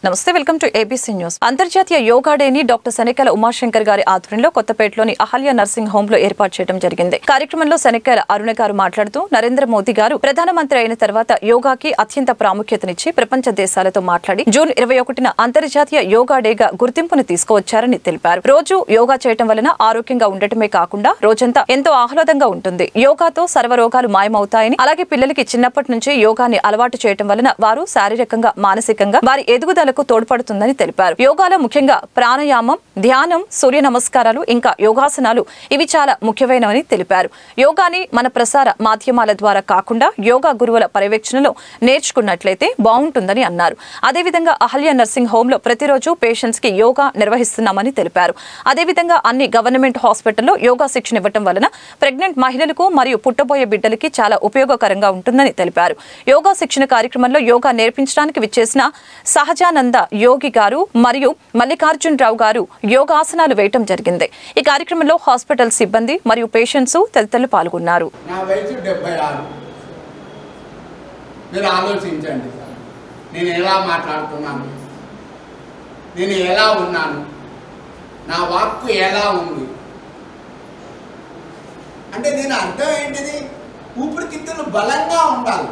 నమస్తే welcome to ABC news. అంతర్జాతీయ యోగా డేని డాక్టర్ శనిక్కాయల ఉమాశంకర్ గారి ఆధ్వర్యంలో కొత్తపేటలోని అహల్య నర్సింగ్ హోమ్ లో ఏర్పాటు చేయడం జరిగింది. కార్యక్రమంలో శనిక్కాయల అరుణ గారు మాట్లాడుతూ నరేంద్ర మోదీ గారు ప్రధానమంత్రి అయిన తర్వాత యోగాకి అత్యంత ప్రాముఖ్యతనిచ్చి ప్రపంచ దేశాలతో మాట్లాడి జూన్ 21న అంతర్జాతీయ యోగా డేగా గుర్తింపును తీసుకువచ్చారని తెలిపారు. రోజు యోగా చేయడం వలన ఆరోగ్యంగా ఉండటమే కాకుండా రోజంతా ఎంతో ఆహ్లాదంగా ఉంటుంది. యోగాతో సర్వరోగాలు మాయమవుతాయని, అలాగే పిల్లలకి చిన్నప్పటి నుంచి యోగాని అలవాటు చేయడం వలన వారు శారీరకంగా మానసికంగా వారి ఎదుగుదల తోడ్పడుతుందని తెలిపారు. యోగాలో ముఖ్యంగా ప్రాణాయామం, ధ్యానం, సూర్య నమస్కారాలు ఇంకా యోగాసనాలు ఇవి చాలా ముఖ్యమైనవని తెలిపారు. యోగాని మన ప్రసార మాధ్యమాల ద్వారా కాకుండా యోగా గురువుల పర్యవేక్షణలో నేర్చుకున్నట్లయితే బాగుంటుందని అన్నారు. అదేవిధంగా అహల్య నర్సింగ్ హోమ్ లో ప్రతిరోజు పేషెంట్స్ కి యోగా నిర్వహిస్తున్నామని తెలిపారు. అదేవిధంగా అన్ని గవర్నమెంట్ హాస్పిటల్లో యోగా శిక్షణ ఇవ్వడం వలన ప్రెగ్నెంట్ మహిళలకు మరియు పుట్టబోయే బిడ్డలకి చాలా ఉపయోగకరంగా ఉంటుందని తెలిపారు. యోగా శిక్షణ కార్యక్రమంలో యోగా నేర్పించడానికి విచ్చేసిన సహజానంద యోగి గారు మరియు మల్లికార్జున్ రావు గారు యోగాసనాలు వేయటం జరిగింది. ఈ కార్యక్రమంలో హాస్పిటల్ సిబ్బంది మరియు పేషెంట్స్ తదితరులు పాల్గొన్నారు. నా వయసు 76. మీరు ఆలోచించండి, నేను ఎలా మాట్లాడుతున్నాను, నేను ఎలా ఉన్నాను, నా వాక్కు ఎలా ఉంది అంటే దీని అర్థం ఏంటిది? ఊపిరితిత్తులు బలంగా ఉండాలి.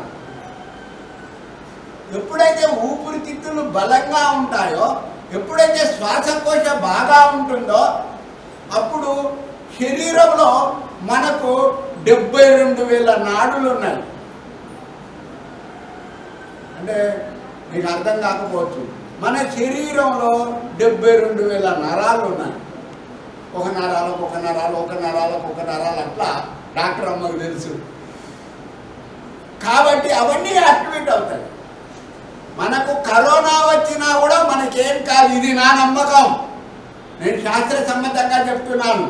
ఎప్పుడైతే ఊపిరితిత్తులు బలంగా ఉంటాయో, ఎప్పుడైతే శ్వాసకోశ బాగా ఉంటుందో అప్పుడు శరీరంలో మనకు 72,000 నాడులు ఉన్నాయి. అంటే మీకు అర్థం కాకపోవచ్చు, మన శరీరంలో 72,000 నరాలు ఉన్నాయి. ఒక నరాలు అట్లా డాక్టర్ అమ్మకు తెలుసు. కాబట్టి అవన్నీ యాక్టివేట్ అవుతాయి. మనకు కరోనా వచ్చినా కూడా మనకేం కాదు, ఇది నా నమ్మకం, నేను శాస్త్రసమ్మతంగా చెప్తున్నాను.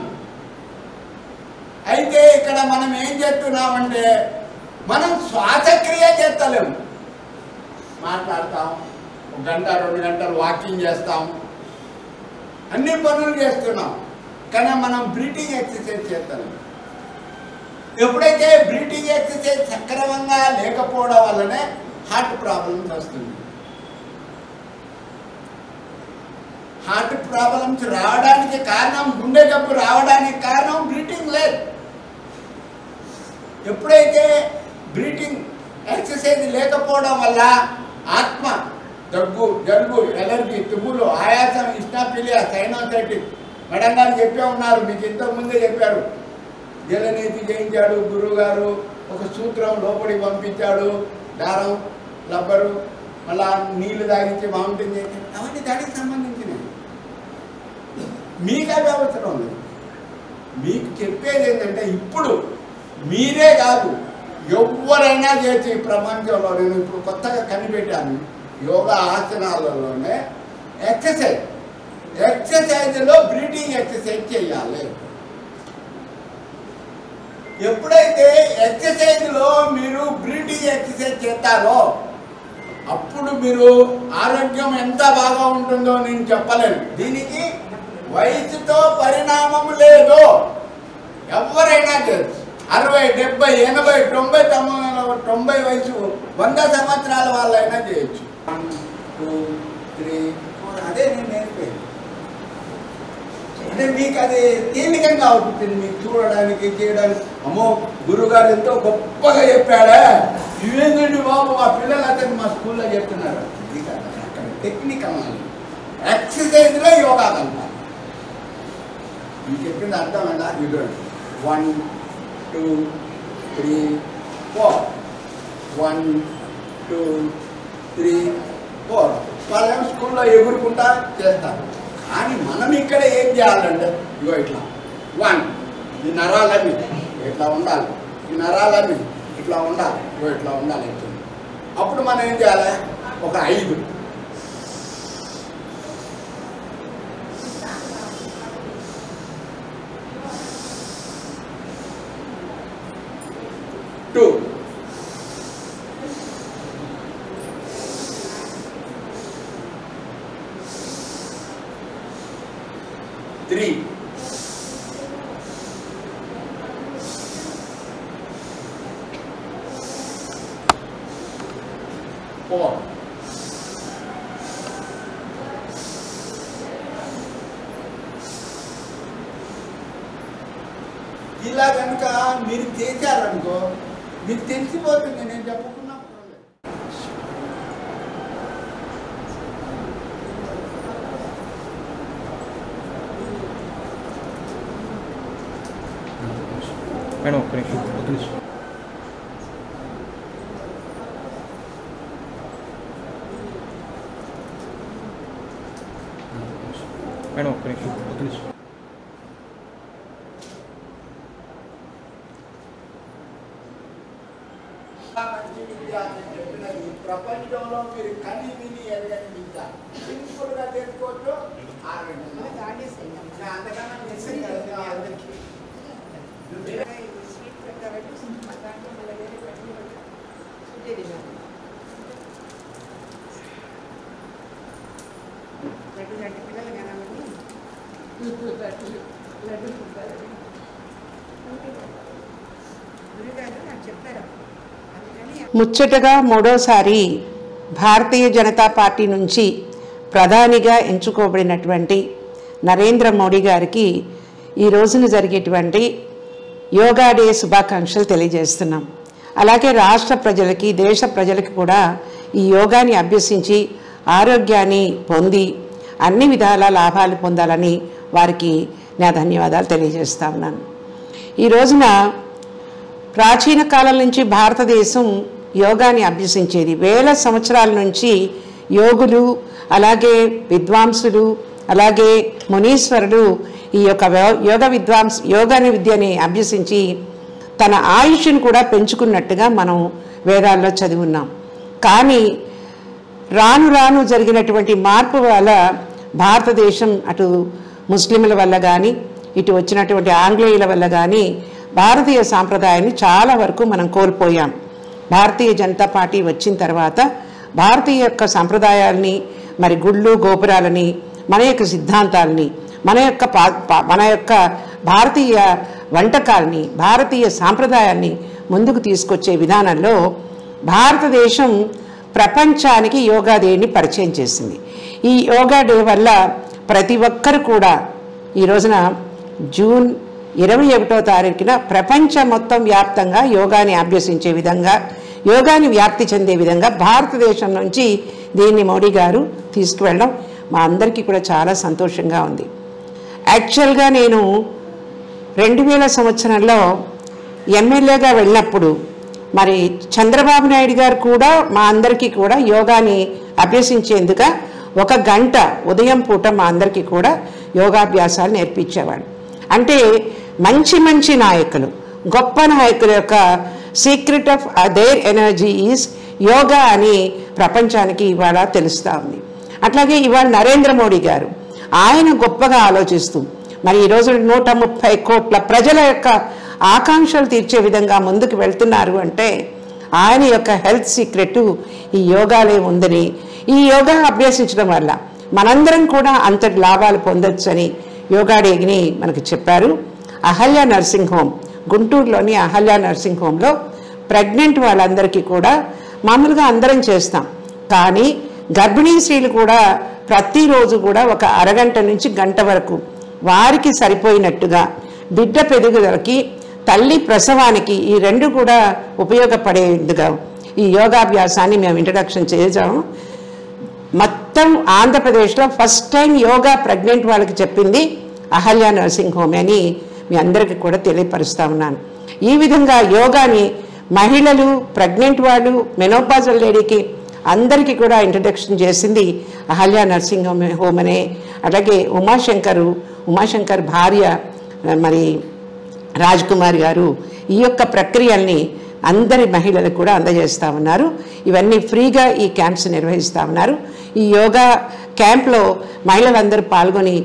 అయితే ఇక్కడ మనం ఏం చేస్తున్నామంటే మనం శ్వాసక్రియ చేస్తలేము. మాట్లాడతాం, 1 గంట 2 గంటలు వాకింగ్ చేస్తాం, అన్ని పనులు చేస్తున్నాం, కానీ మనం బ్రీతింగ్ ఎక్సర్సైజ్ చేస్తలేము. ఎప్పుడైతే బ్రీతింగ్ ఎక్సర్సైజ్ సక్రమంగా లేకపోవడం వల్లనే హార్ట్ ప్రాబ్లమ్స్ వస్తుంది. హార్ట్ ప్రాబ్లమ్స్ రావడానికి కారణం, గుండె జబ్బు రావడానికి కారణం బ్రీతింగ్ లేదు. ఎప్పుడైతే బ్రీతింగ్ ఎక్సర్సైజ్ లేకపోవడం వల్ల ఆత్మ, దగ్గు, జలుబు, ఎలర్జీ, తుమ్ములు, ఆయాసం, ఇస్నాఫిలియా, సైనోసైటిస్ మేడం గారు చెప్పే ఉన్నారు, మీకు ఇంతకుముందే చెప్పారు. జలనీతి చేయించాడు గురువు గారు, ఒక సూత్రం లోపలికి పంపించాడు, దారం, రబ్బరు, మళ్ళా నీళ్లు తాగించి మౌంటైన్ చేసి, అవన్నీ దానికి సంబంధించినవి. మీకు అవి అవసరం లేదు. మీకు చెప్పేది ఏంటంటే ఇప్పుడు మీరే కాదు, ఎవరైనా చేసి ప్రపంచంలో, నేను ఇప్పుడు కొత్తగా కనిపెట్టాను, యోగా ఆసనాలలోనే ఎక్సర్సైజ్లో బ్రీతింగ్ ఎక్సర్సైజ్ చేయాలి. ఎప్పుడైతే ఎక్సర్సైజ్లో మీరు బ్రీతింగ్ ఎక్సర్సైజ్ చేస్తారో అప్పుడు మీరు ఆరోగ్యం ఎంత బాగా ఉంటుందో నేను చెప్పలేను. దీనికి వయసుతో పరిణామం లేదు, ఎవరైనా చేయొచ్చు. 60, 70, 80, 90 వయసు 100 సంవత్సరాల వాళ్ళైనా చేయొచ్చు. 1, 2, 3, 4 అదే నేను నేర్పేది. అంటే మీకు అది తేలికంగా అవుతుంది, మీకు చూడడానికి, చేయడానికి. అమ్మో గురువుగారు ఎంతో గొప్పగా చెప్పాడా, ఇవేంటండి బాబు మా పిల్లలు అతను మా స్కూల్లో చెప్తున్నారు. ఇది కాదు, అక్కడ టెక్నిక్ అవ్వాలి. ఎక్సర్సైజ్లో యోగా కలపాలి. మీకు చెప్పింది అర్థమైందా? ఇది 1, 2, 3, 4 1, 2, 3, 4 వాళ్ళేమో స్కూల్లో ఎగురుకుంటా చేస్తారు. కానీ మనం ఇక్కడ ఏం చేయాలంటే ఇగో ఇట్లా 1 ఈ నరాలన్నీ ఇట్లా ఉండాలి, ఈ నరాలన్నీ ఇట్లా ఉండాలి, ఇగో ఇట్లా ఉండాలి. అప్పుడు మనం ఏం చేయాలి, ఒక 5 2 3 4 ఇలా కనుక మీరు చేశారనుకో మీకు తెలిసిపోతుంది. నేను చెప్పుకున్నా మేడం ఒక్క నిమిషం మేడం ఒక్క నిమిషం ప్రపంచంలో మీరు కని విని ఎరగని విద్య సింపుల్ గా తెలుసుకోవచ్చు. 6 గంటలు అంతకన్నా మెసేజ్ అందరికీ ముచ్చటగా మూడోసారి భారతీయ జనతా పార్టీ నుంచి ప్రధానిగా ఎంచుకోబడినటువంటి నరేంద్ర మోడీ గారికి ఈ రోజున జరిగేటువంటి యోగా డే శుభాకాంక్షలు తెలియజేస్తున్నాం. అలాగే రాష్ట్ర ప్రజలకి దేశ ప్రజలకి కూడా ఈ యోగాని అభ్యసించి ఆరోగ్యాన్ని పొంది అన్ని విధాల లాభాలు పొందాలని వారికి నా ధన్యవాదాలు తెలియజేస్తా ఉన్నాను. ఈ రోజున ప్రాచీన కాలం నుంచి భారతదేశం యోగాని అభ్యసించేది. వేల సంవత్సరాల నుంచి యోగులు అలాగే విద్వాంసులు అలాగే మునీశ్వరులు ఈ యొక్క యోగాని విద్యని అభ్యసించి తన ఆయుష్ను కూడా పెంచుకున్నట్టుగా మనం వేదాల్లో చదివి ఉన్నాం. కానీ రాను రాను జరిగినటువంటి మార్పు వల్ల భారతదేశం అటు ముస్లింల వల్ల కానీ ఇటు వచ్చినటువంటి ఆంగ్లేయుల వల్ల కానీ భారతీయ సాంప్రదాయాన్ని చాలా వరకు మనం కోల్పోయాం. భారతీయ జనతా పార్టీ వచ్చిన తర్వాత భారతీయ యొక్క సంప్రదాయాల్ని మరి గుళ్ళు గోపురాలని మన యొక్క సిద్ధాంతాలని మన యొక్క భారతీయ వంటకాలని భారతీయ సాంప్రదాయాన్ని ముందుకు తీసుకొచ్చే విధానంలో భారతదేశం ప్రపంచానికి యోగా డేని పరిచయం చేసింది. ఈ యోగా డే వల్ల ప్రతి ఒక్కరు కూడా ఈ రోజున జూన్ 21వ తారీఖున ప్రపంచం మొత్తం వ్యాప్తంగా యోగాని అభ్యసించే విధంగా యోగాని వ్యాప్తి చెందే విధంగా భారతదేశం నుంచి దీన్ని మోడీ గారు తీసుకువెళ్ళడం మా అందరికీ కూడా చాలా సంతోషంగా ఉంది. యాక్చువల్గా నేను 2000 సంవత్సరంలో ఎమ్మెల్యేగా వెళ్ళినప్పుడు మరి చంద్రబాబు నాయుడు గారు కూడా మా అందరికీ కూడా యోగాని అభ్యసించేందుకు 1 గంట ఉదయం పూట మా అందరికీ కూడా యోగాభ్యాసాలు నేర్పించేవాడు. అంటే మంచి మంచి నాయకులు గొప్ప నాయకుల యొక్క secret of their energy is yoga అని ప్రపంచానికి ఇవాళ తెలుస్తూ ఉంది. అట్లాగే ఇవాళ నరేంద్ర మోడీ గారు ఆయన గొప్పగా ఆలోచిస్తూ మరి ఈరోజు 130 కోట్ల ప్రజల యొక్క ఆకాంక్షలు తీర్చే విధంగా ముందుకు వెళ్తున్నారు అంటే ఆయన యొక్క హెల్త్ సీక్రెట్ ఈ యోగాలే ఉందని ఈ యోగా అభ్యసించడం వల్ల మనందరం కూడా అంతటి లాభాలు పొందొచ్చని యోగా డేని మనకు చెప్పారు. అహల్య నర్సింగ్ హోమ్ గుంటూరులోని అహల్య నర్సింగ్ హోమ్లో ప్రెగ్నెంట్ వాళ్ళందరికీ కూడా మామూలుగా అందరం చేస్తాం. కానీ గర్భిణీ స్త్రీలు కూడా ప్రతిరోజు కూడా 1 అరగంట నుంచి గంట వరకు వారికి సరిపోయినట్టుగా బిడ్డ పెరుగుదలకి తల్లి ప్రసవానికి ఈ 2 కూడా ఉపయోగపడేందుగా ఈ యోగాభ్యాసాన్ని మేము ఇంట్రడక్షన్ చేసాము. మొత్తం ఆంధ్రప్రదేశ్లో ఫస్ట్ టైం యోగా ప్రెగ్నెంట్ వాళ్ళకి చెప్పింది అహల్య నర్సింగ్ హోమ్ అని మీ అందరికీ కూడా తెలియపరుస్తా ఉన్నాను. ఈ విధంగా యోగాని మహిళలు ప్రెగ్నెంట్ వాళ్ళు మెనోపాజల్ లేడీకి అందరికీ కూడా ఇంట్రడక్షన్ చేసింది అహల్య నర్సింగ్ హోమ్ అనే. అలాగే ఉమాశంకర్ భార్య మరి రాజ్ కుమార్ గారు ఈ యొక్క ప్రక్రియల్ని అందరి మహిళలకు కూడా అందజేస్తూ ఉన్నారు. ఇవన్నీ ఫ్రీగా ఈ క్యాంప్స్ నిర్వహిస్తూ ఉన్నారు. ఈ యోగా క్యాంప్లో మహిళలందరూ పాల్గొని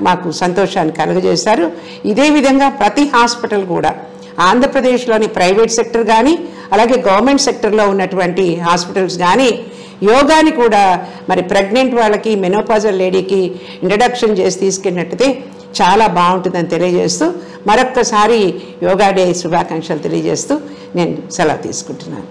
మాకు సంతోషాన్ని కలుగజేశారు. ఇదే విధంగా ప్రతి హాస్పిటల్ కూడా ఆంధ్రప్రదేశ్లోని ప్రైవేట్ సెక్టర్ కానీ అలాగే గవర్నమెంట్ సెక్టర్లో ఉన్నటువంటి హాస్పిటల్స్ కానీ యోగాని కూడా మరి ప్రెగ్నెంట్ వాళ్ళకి మెనోపాజల్ లేడీకి ఇంట్రడక్షన్ చేసి తీసుకెళ్ళినట్టయితే చాలా బాగుంటుందని తెలియజేస్తూ మరొక్కసారి యోగా డే శుభాకాంక్షలు తెలియజేస్తూ నేను సెలవు తీసుకుంటున్నాను.